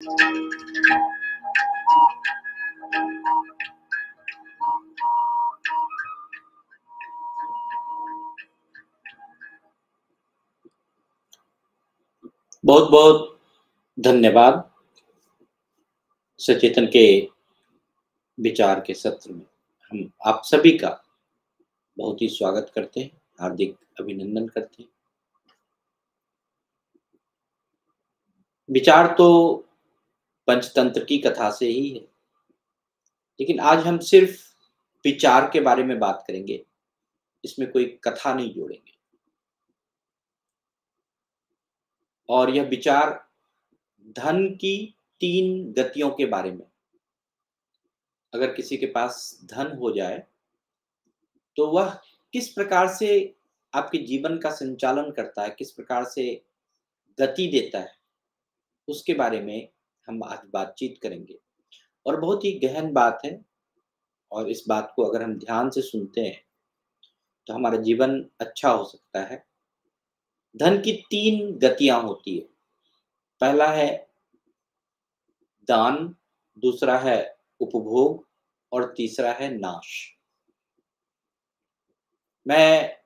बहुत बहुत धन्यवाद। सचेतन के विचार के सत्र में हम आप सभी का बहुत ही स्वागत करते हैं, हार्दिक अभिनंदन करते हैं। विचार तो पंचतंत्र की कथा से ही है, लेकिन आज हम सिर्फ विचार के बारे में बात करेंगे, इसमें कोई कथा नहीं जोड़ेंगे। और यह विचार धन की 3 गतियों के बारे में। अगर किसी के पास धन हो जाए तो वह किस प्रकार से आपके जीवन का संचालन करता है, किस प्रकार से गति देता है, उसके बारे में हम आज बातचीत करेंगे। और बहुत ही गहन बात है, और इस बात को अगर हम ध्यान से सुनते हैं तो हमारा जीवन अच्छा हो सकता है। धन की 3 गतियां होती है। पहला है दान, दूसरा है उपभोग और तीसरा है नाश। मैं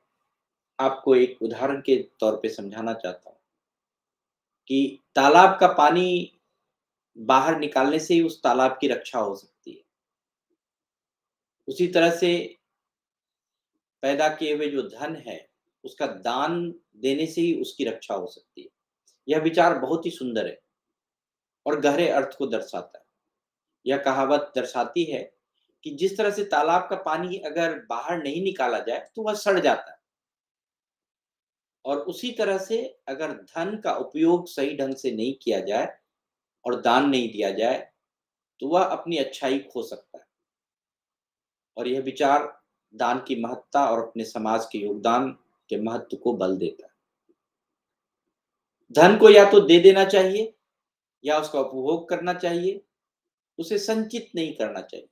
आपको एक उदाहरण के तौर पे समझाना चाहता हूँ कि तालाब का पानी बाहर निकालने से ही उस तालाब की रक्षा हो सकती है। उसी तरह से पैदा किए हुए जो धन है, उसका दान देने से ही उसकी रक्षा हो सकती है। यह विचार बहुत ही सुंदर है और गहरे अर्थ को दर्शाता है। यह कहावत दर्शाती है कि जिस तरह से तालाब का पानी अगर बाहर नहीं निकाला जाए तो वह सड़ जाता है, और उसी तरह से अगर धन का उपयोग सही ढंग से नहीं किया जाए और दान नहीं दिया जाए तो वह अपनी अच्छाई खो सकता है। और यह विचार दान की महत्ता और अपने समाज के योगदान के महत्व को बल देता है। धन को या तो दे देना चाहिए या उसका उपभोग करना चाहिए, उसे संचित नहीं करना चाहिए।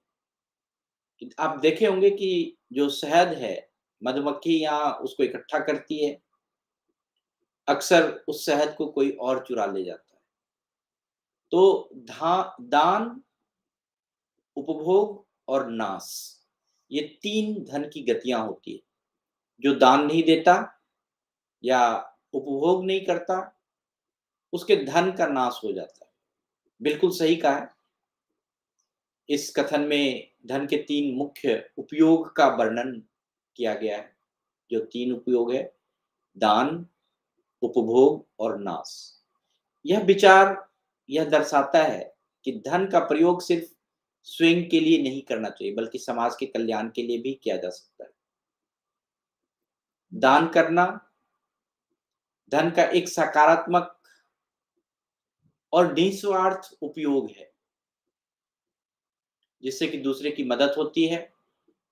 आप देखे होंगे कि जो शहद है, मधुमक्खियां उसको इकट्ठा करती है, अक्सर उस शहद को कोई और चुरा ले जाता है। तो दान, उपभोग और नाश, ये 3 धन की गतियां होती है। जो दान नहीं देता या उपभोग नहीं करता, उसके धन का नाश हो जाता है। बिल्कुल सही कहा है। इस कथन में धन के 3 मुख्य उपयोग का वर्णन किया गया है। जो 3 उपयोग है, दान, उपभोग और नाश। यह विचार यह दर्शाता है कि धन का प्रयोग सिर्फ स्वयं के लिए नहीं करना चाहिए, बल्कि समाज के कल्याण के लिए भी किया जा सकता है। दान करना धन का एक सकारात्मक और निस्वार्थ उपयोग है, जिससे कि दूसरे की मदद होती है।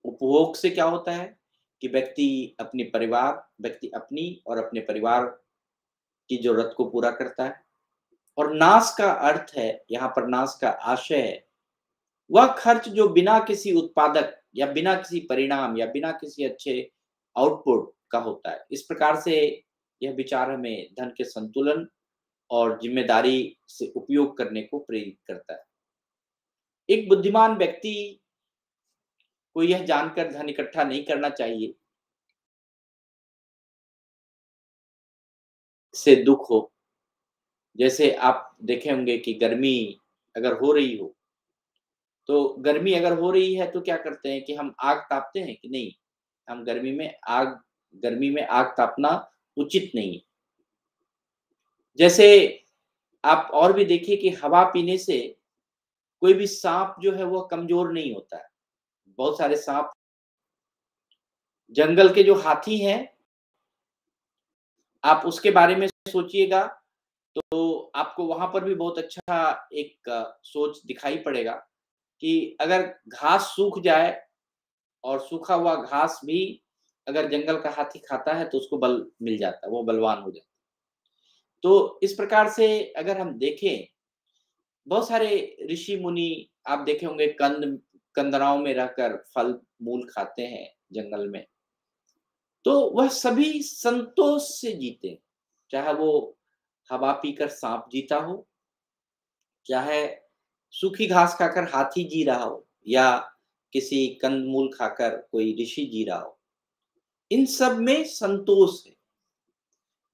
उपभोग से क्या होता है कि व्यक्ति अपनी और अपने परिवार की जरूरत को पूरा करता है। और नाश का अर्थ है, यहाँ पर नाश का आशय है वह खर्च जो बिना किसी उत्पादक या बिना किसी परिणाम या बिना किसी अच्छे आउटपुट का होता है। इस प्रकार से यह विचार हमें धन के संतुलन और जिम्मेदारी से उपयोग करने को प्रेरित करता है। एक बुद्धिमान व्यक्ति को यह जानकर धन इकट्ठा नहीं करना चाहिए से दुख हो। जैसे आप देखे होंगे कि गर्मी अगर हो रही हो, तो गर्मी अगर हो रही है तो क्या करते हैं कि हम आग तापते हैं कि नहीं? हम गर्मी में आग तापना उचित नहीं है। जैसे आप और भी देखिए कि हवा पीने से कोई भी सांप जो है वह कमजोर नहीं होता है। बहुत सारे सांप, जंगल के जो हाथी हैं, आप उसके बारे में सोचिएगा तो आपको वहां पर भी बहुत अच्छा एक सोच दिखाई पड़ेगा कि अगर घास सूख जाए और सूखा हुआ घास भी अगर जंगल का हाथी खाता है तो उसको बल मिल जाता है, वो बलवान हो जाता है। तो इस प्रकार से अगर हम देखें, बहुत सारे ऋषि मुनि आप देखे होंगे कंदराओं में रहकर फल मूल खाते हैं जंगल में। तो वह सभी संतोष से जीते, चाहे वो हवा पीकर सांप जीता हो चाहे सूखी घास खाकर हाथी जी रहा हो या किसी कंदमूल खाकर कोई ऋषि जी रहा हो, इन सब में संतोष है।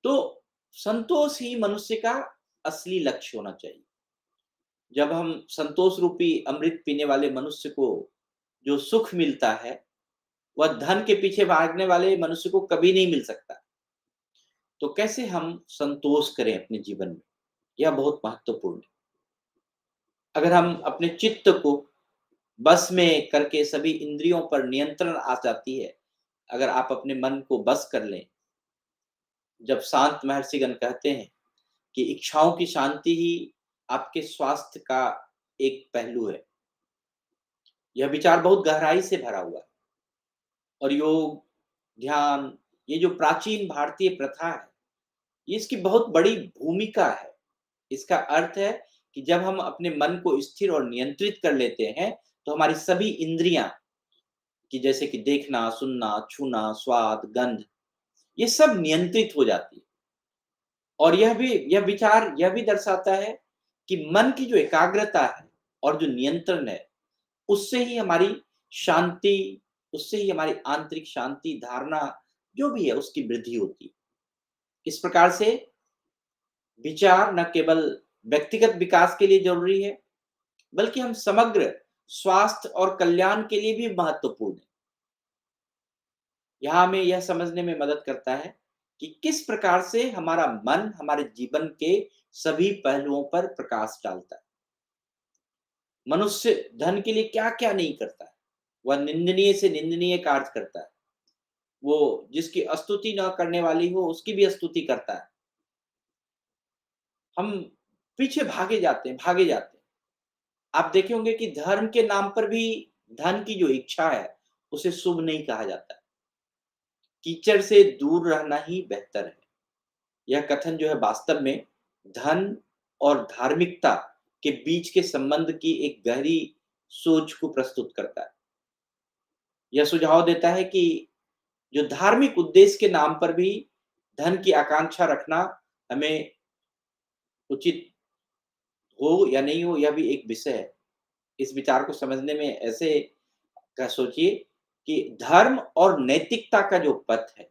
तो संतोष ही मनुष्य का असली लक्ष्य होना चाहिए। जब हम संतोष रूपी अमृत पीने वाले मनुष्य को जो सुख मिलता है, वह धन के पीछे भागने वाले मनुष्य को कभी नहीं मिल सकता। तो कैसे हम संतोष करें अपने जीवन में? यह बहुत महत्वपूर्ण है। अगर हम अपने चित्त को बस में करके सभी इंद्रियों पर नियंत्रण आ जाती है, अगर आप अपने मन को बस कर लें, जब शांत महर्षिगण कहते हैं कि इच्छाओं की शांति ही आपके स्वास्थ्य का एक पहलू है। यह विचार बहुत गहराई से भरा हुआ है और योग, ध्यान, ये जो प्राचीन भारतीय प्रथा है, ये इसकी बहुत बड़ी भूमिका है। इसका अर्थ है कि जब हम अपने मन को स्थिर और नियंत्रित कर लेते हैं, तो हमारी सभी इंद्रियां कि जैसे कि देखना, सुनना, छूना, स्वाद, गंध, ये सब नियंत्रित हो जाती है। और यह विचार यह भी दर्शाता है कि मन की जो एकाग्रता है और जो नियंत्रण है, उससे ही हमारी शांति, उससे ही हमारी आंतरिक शांति, धारणा जो भी है उसकी वृद्धि होती है। इस प्रकार से विचार न केवल व्यक्तिगत विकास के लिए जरूरी है, बल्कि हम समग्र स्वास्थ्य और कल्याण के लिए भी महत्वपूर्ण है। यहाँ हमें यह समझने में मदद करता है कि किस प्रकार से हमारा मन हमारे जीवन के सभी पहलुओं पर प्रकाश डालता है। मनुष्य धन के लिए क्या-क्या नहीं करता है। वह निंदनीय से निंदनीय कार्य करता है। वो जिसकी स्तुति न करने वाली हो, उसकी भी स्तुति करता है। हम पीछे भागे जाते हैं। आप देखे होंगे कि धर्म के नाम पर भी धन की जो इच्छा है, उसे शुभ नहीं कहा जाता है। कीचड़ से दूर रहना ही बेहतर है। यह कथन जो है वास्तव में धन और धार्मिकता के बीच के संबंध की एक गहरी सोच को प्रस्तुत करता है। यह सुझाव देता है कि जो धार्मिक उद्देश्य के नाम पर भी धन की आकांक्षा रखना हमें उचित हो या नहीं हो, यह भी एक विषय है। इस विचार को समझने में ऐसे का सोचिए कि धर्म और नैतिकता का जो पथ है,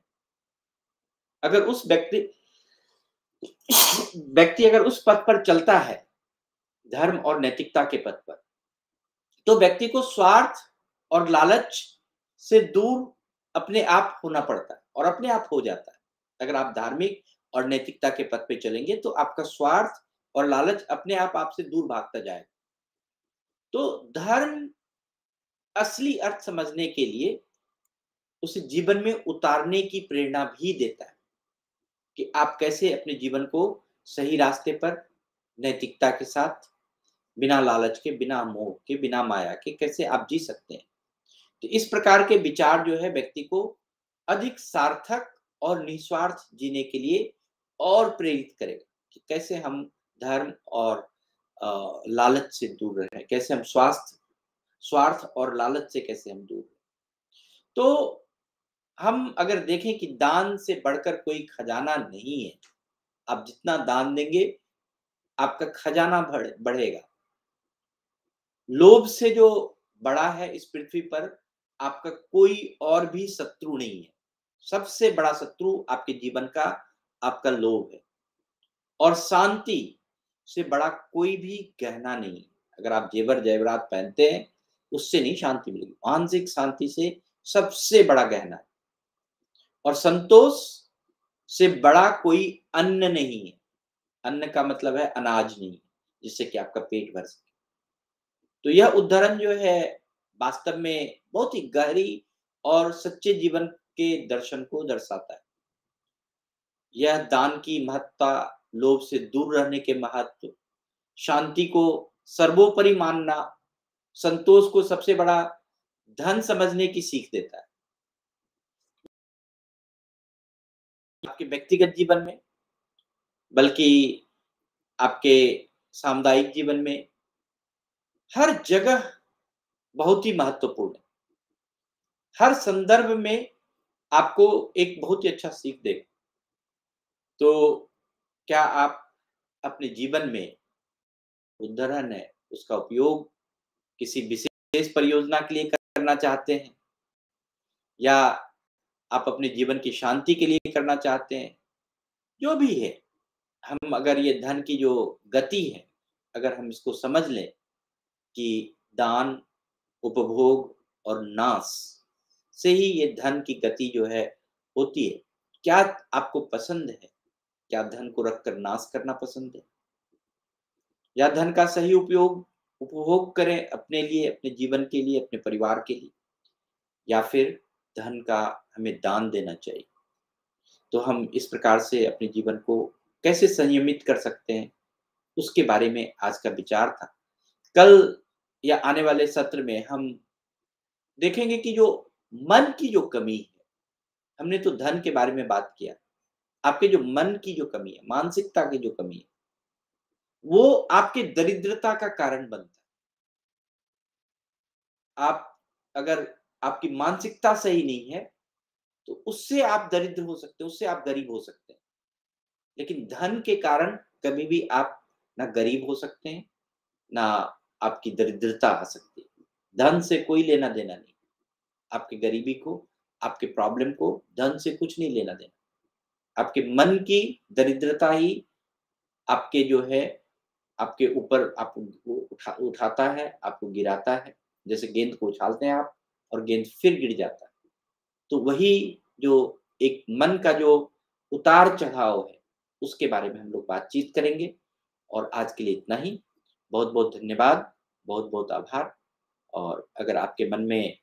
अगर उस व्यक्ति अगर उस पथ पर चलता है, धर्म और नैतिकता के पथ पर, तो व्यक्ति को स्वार्थ और लालच से दूर अपने आप होना पड़ता है और अपने आप हो जाता है। अगर आप धार्मिक और नैतिकता के पथ पे चलेंगे, तो आपका स्वार्थ और लालच अपने आप आपसे दूर भागता जाएगा। तो धर्म असली अर्थ समझने के लिए उसे जीवन में उतारने की प्रेरणा भी देता है कि आप कैसे अपने जीवन को सही रास्ते पर नैतिकता के साथ, बिना लालच के, बिना मोह के, बिना माया के कैसे आप जी सकते हैं। तो इस प्रकार के विचार जो है व्यक्ति को अधिक सार्थक और निस्वार्थ जीने के लिए और प्रेरित करेगा कि कैसे हम धर्म और लालच से दूर रहें, कैसे हम स्वार्थ और लालच से कैसे हम दूर रहें। तो हम अगर देखें कि दान से बढ़कर कोई खजाना नहीं है। आप जितना दान देंगे, आपका खजाना बढ़ेगा। लोभ से जो बड़ा है इस पृथ्वी पर, आपका कोई और भी शत्रु नहीं है। सबसे बड़ा शत्रु आपके जीवन का आपका लोभ है। और शांति से बड़ा कोई भी गहना नहीं है। अगर आप जेवर जेवरात पहनते हैं, उससे नहीं शांति मिलेगी। मानसिक शांति से सबसे बड़ा गहना है। और संतोष से बड़ा कोई अन्न नहीं है। अन्न का मतलब है अनाज नहीं, जिससे कि आपका पेट भर सके। तो यह उदाहरण जो है वास्तव में बहुत ही गहरी और सच्चे जीवन के दर्शन को दर्शाता है। यह दान की महत्ता, लोभ से दूर रहने के महत्व, शांति को सर्वोपरि मानना, संतोष को सबसे बड़ा धन समझने की सीख देता है। आपके व्यक्तिगत जीवन में, बल्कि आपके सामुदायिक जीवन में, हर जगह बहुत ही महत्वपूर्ण है। हर संदर्भ में आपको एक बहुत ही अच्छा सीख देगा। तो क्या आप अपने जीवन में उद्धरण है, उसका उपयोग किसी विशेष परियोजना के लिए करना चाहते हैं, या आप अपने जीवन की शांति के लिए करना चाहते हैं, जो भी है, हम अगर ये धन की जो गति है, अगर हम इसको समझ लें कि दान, उपभोग और नाश से ही ये धन की गति जो है होती है। क्या आपको पसंद है? क्या धन को रखकर नाश करना पसंद है? या धन का सही उपयोग उपभोग करें अपने लिए, अपने जीवन के लिए, अपने परिवार के लिए, या फिर धन का हमें दान देना चाहिए? तो हम इस प्रकार से अपने जीवन को कैसे संयमित कर सकते हैं, उसके बारे में आज का विचार था। कल या आने वाले सत्र में हम देखेंगे कि जो मन की जो कमी है, हमने तो धन के बारे में बात किया, आपके जो मन की जो कमी है, मानसिकता की जो कमी है, वो आपके दरिद्रता का कारण बनता है। आप अगर आपकी मानसिकता सही नहीं है, तो उससे आप दरिद्र हो सकते हैं, उससे आप गरीब हो सकते हैं। लेकिन धन के कारण कभी भी आप ना गरीब हो सकते हैं, ना आपकी दरिद्रता आ सकती है। धन से कोई लेना देना नहीं। आपकी गरीबी को, आपके प्रॉब्लम को धन से कुछ नहीं लेना देना। आपके मन की दरिद्रता ही आपके जो है, आपके ऊपर आपको उठाता है, आपको गिराता है। जैसे गेंद को उछालते हैं आप और गेंद फिर गिर जाता है। तो वही जो एक मन का जो उतार-चढ़ाव है, उसके बारे में हम लोग बातचीत करेंगे। और आज के लिए इतना ही। बहुत-बहुत धन्यवाद, बहुत-बहुत आभार। और अगर आपके मन में